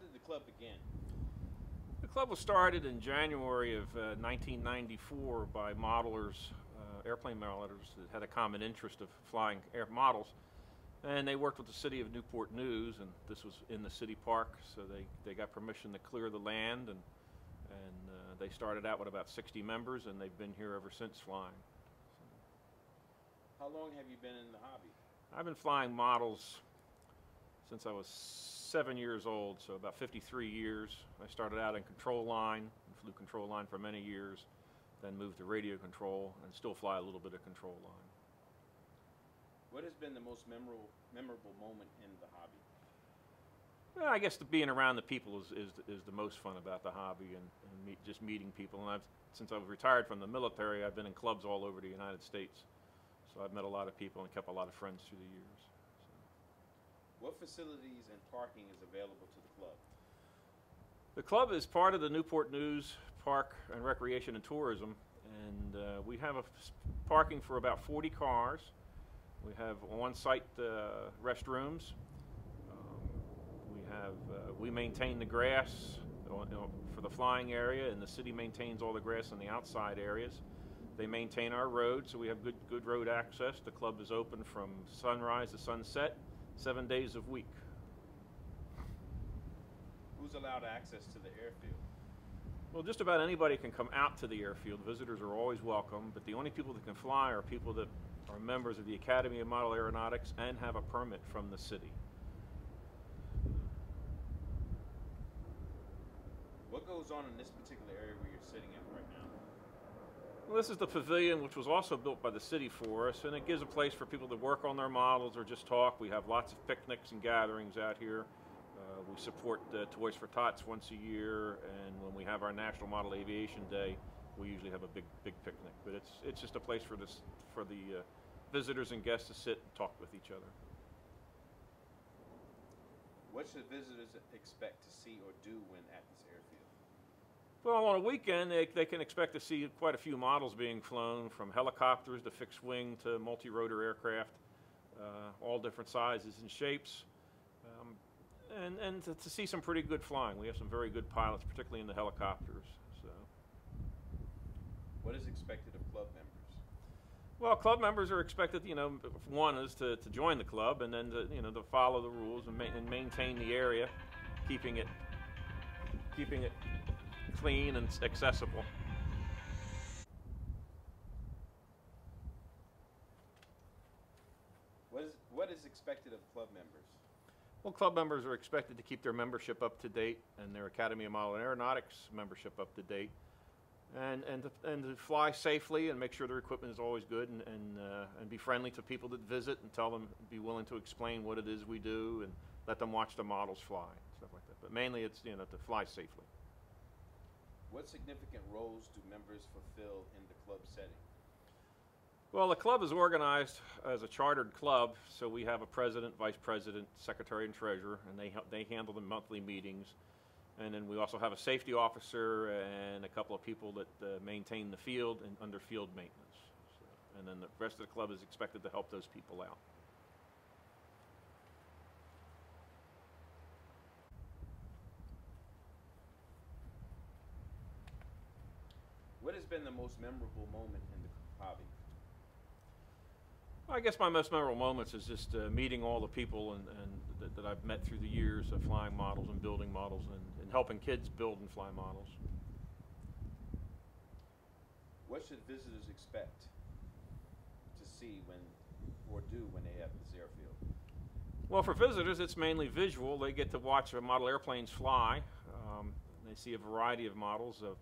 did the club begin? The club was started in January of 1994 by modelers, airplane modelers that had a common interest of flying air models. And they worked with the city of Newport News, and this was in the city park, so they got permission to clear the land, and they started out with about 60 members, and they've been here ever since flying. How long have you been in the hobby? I've been flying models since I was 7 years old, so about 53 years. I started out in control line, and flew control line for many years, then moved to radio control, and still fly a little bit of control line. What has been the most memorable moment in the hobby? Well, I guess being around the people is the most fun about the hobby, and just meeting people. And since I've retired from the military, I've been in clubs all over the United States. So I've met a lot of people and kept a lot of friends through the years. So. What facilities and parking is available to the club? The club is part of the Newport News Park and Recreation and Tourism, and we have parking for about 40 cars. We have on-site restrooms. We maintain the grass for the flying area, and the city maintains all the grass in the outside areas. They maintain our road, so we have good road access. The club is open from sunrise to sunset, 7 days a week. Who's allowed access to the airfield? Well, just about anybody can come out to the airfield. Visitors are always welcome, but the only people that can fly are people that are members of the Academy of Model Aeronautics and have a permit from the city. What goes on in this particular area where you're sitting at right now? Well, this is the pavilion, which was also built by the city for us, and it gives a place for people to work on their models or just talk. We have lots of picnics and gatherings out here. We support Toys for Tots once a year, and when we have our National Model Aviation Day, we usually have a big picnic. But it's just a place for the visitors and guests to sit and talk with each other. What should visitors expect to see or do when at this airfield? Well, on a weekend, they can expect to see quite a few models being flown, from helicopters to fixed wing to multi-rotor aircraft, all different sizes and shapes, and to see some pretty good flying. We have some very good pilots, particularly in the helicopters. So, what is expected of club members? Well, club members are expected, one is to join the club, and then to follow the rules and maintain the area, keeping it clean and accessible. What is expected of club members? Well, club members are expected to keep their membership up to date and their Academy of Model Aeronautics membership up to date, and to fly safely and make sure their equipment is always good, and be friendly to people that visit and tell them, be willing to explain what it is we do and let them watch the models fly, stuff like that. But mainly it's to fly safely. What significant roles do members fulfill in the club setting? Well, the club is organized as a chartered club, so we have a president, vice president, secretary, and treasurer, and they handle the monthly meetings. And then we also have a safety officer and a couple of people that maintain the field and under field maintenance. So, and then the rest of the club is expected to help those people out. What has been the most memorable moment in the hobby? Well, I guess my most memorable moments is just meeting all the people that I've met through the years of flying models and building models and helping kids build and fly models. What should visitors expect to see or do when they have this airfield? Well, for visitors, it's mainly visual. They get to watch model airplanes fly. They see a variety of models of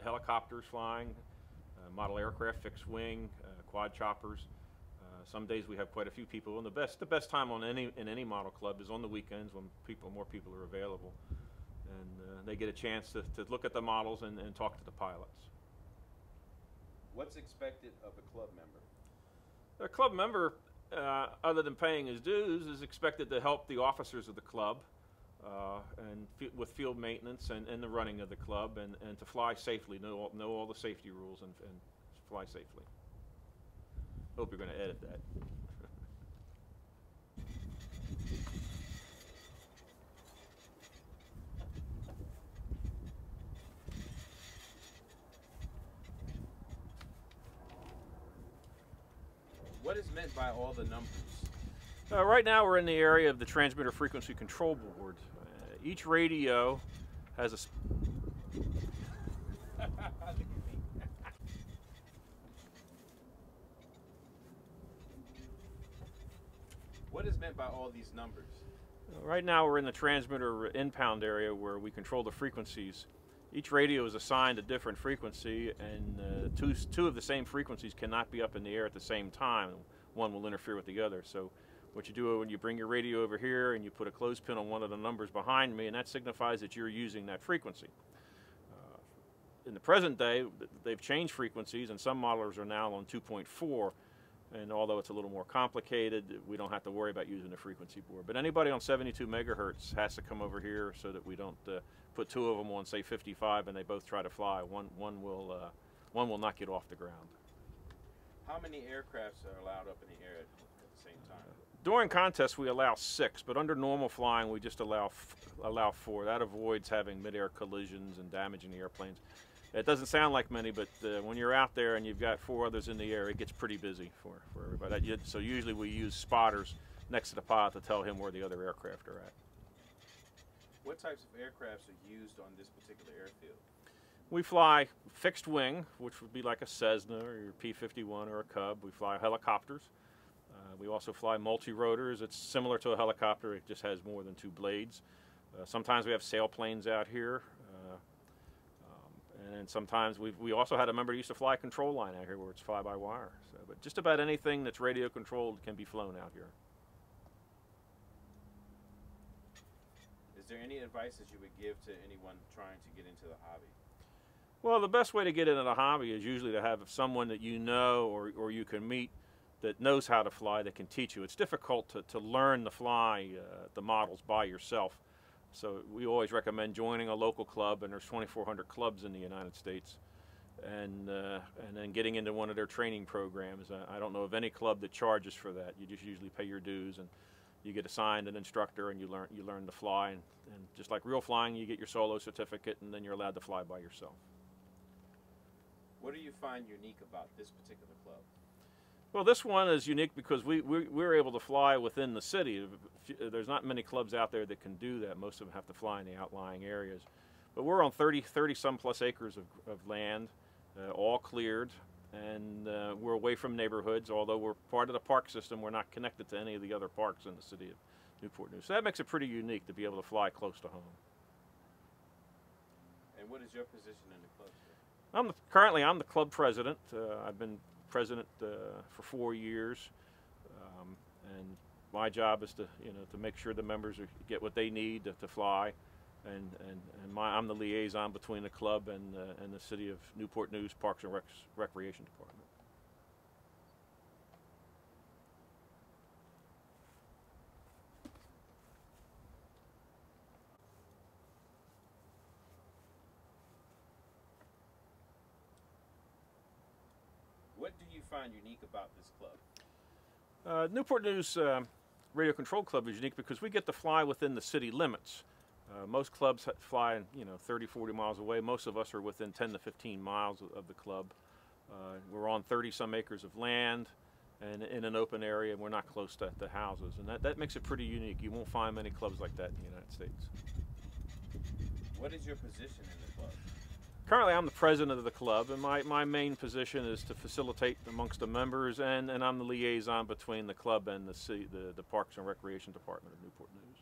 helicopters flying, model aircraft, fixed wing, quad choppers. Some days we have quite a few people, and the best time in any model club is on the weekends when more people are available, and they get a chance to look at the models and talk to the pilots. What's expected of a club member? A club member, other than paying his dues, is expected to help the officers of the club with field maintenance and the running of the club, and to fly safely, know all the safety rules, and fly safely. Hope you're going to edit that. What is meant by all the numbers? Right now we're in the area of the transmitter frequency control board. Each radio has a What is meant by all these numbers? Right now we're in the transmitter impound area where we control the frequencies. Each radio is assigned a different frequency, and two of the same frequencies cannot be up in the air at the same time. One will interfere with the other. So what you do when you bring your radio over here and you put a clothespin on one of the numbers behind me, and that signifies that you're using that frequency. In the present day, they've changed frequencies, and some modelers are now on 2.4. And although it's a little more complicated, we don't have to worry about using the frequency board. But anybody on 72 megahertz has to come over here so that we don't put two of them on, say, 55, and they both try to fly. One will not get off the ground. How many aircrafts are allowed up in the air at the same time? During contests, we allow 6, but under normal flying, we just allow 4. That avoids having mid-air collisions and damaging the airplanes. It doesn't sound like many, but when you're out there and you've got 4 others in the air, it gets pretty busy for everybody. So usually we use spotters next to the pilot to tell him where the other aircraft are at. What types of aircrafts are used on this particular airfield? We fly fixed wing, which would be like a Cessna or your P-51 or a Cub. We fly helicopters. We also fly multi-rotors. It's similar to a helicopter, it just has more than 2 blades. Sometimes we have sailplanes out here. And sometimes we also had a member who used to fly a control line out here where it's fly-by-wire. So, but just about anything that's radio controlled can be flown out here. Is there any advice that you would give to anyone trying to get into the hobby? Well, the best way to get into the hobby is usually to have someone that you know or you can meet that knows how to fly, that can teach you. It's difficult to learn to fly the models by yourself. So we always recommend joining a local club, and there's 2,400 clubs in the United States, and then getting into one of their training programs. I don't know of any club that charges for that. You just usually pay your dues, and you get assigned an instructor, and you learn to fly. And just like real flying, you get your solo certificate, and then you're allowed to fly by yourself. What do you find unique about this particular club? Well, this one is unique because we're able to fly within the city. There's not many clubs out there that can do that. Most of them have to fly in the outlying areas. But we're on 30 some plus acres of land, all cleared, and we're away from neighborhoods. Although we're part of the park system, we're not connected to any of the other parks in the city of Newport News. So that makes it pretty unique to be able to fly close to home. And what is your position in the club, sir? Currently, I'm the club president. I've been president for 4 years, and my job is to make sure the members get what they need to fly, and I'm the liaison between the club and the city of Newport News Parks and Recreation Department. What do you find unique about this club? Newport News Radio Control Club is unique because we get to fly within the city limits. Most clubs fly 30, 40 miles away. Most of us are within 10 to 15 miles of the club. We're on 30 some acres of land and in an open area, and we're not close to the houses. And that makes it pretty unique. You won't find many clubs like that in the United States. What is your position in the club? Currently, I'm the president of the club, and my main position is to facilitate amongst the members, and I'm the liaison between the club and the city, the Parks and Recreation Department of Newport News.